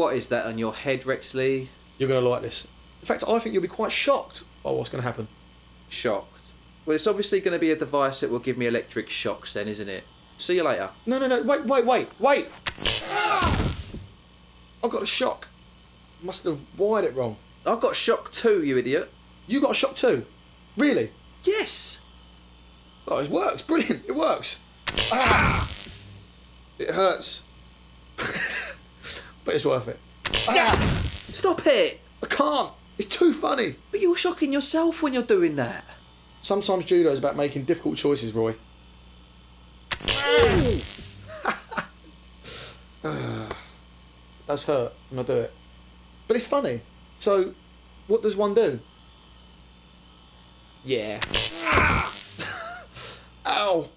what is that on your head, Rexley? You're going to like this. In fact, I think you'll be quite shocked by what's going to happen. Shocked. Well, it's obviously going to be a device that will give me electric shocks then, isn't it? See you later. No, wait. I've got a shock. Must have wired it wrong. I've got shock too, you idiot. You got a shock too? Really? Yes. Oh, it works. Brilliant. It works. Ah! It hurts. But it's worth it. Ah! Stop it. I can't. It's too funny. But you're shocking yourself when you're doing that. Sometimes judo is about making difficult choices, Roy. It does hurt when I do it. But it's funny. So, what does one do? Yeah. Ow.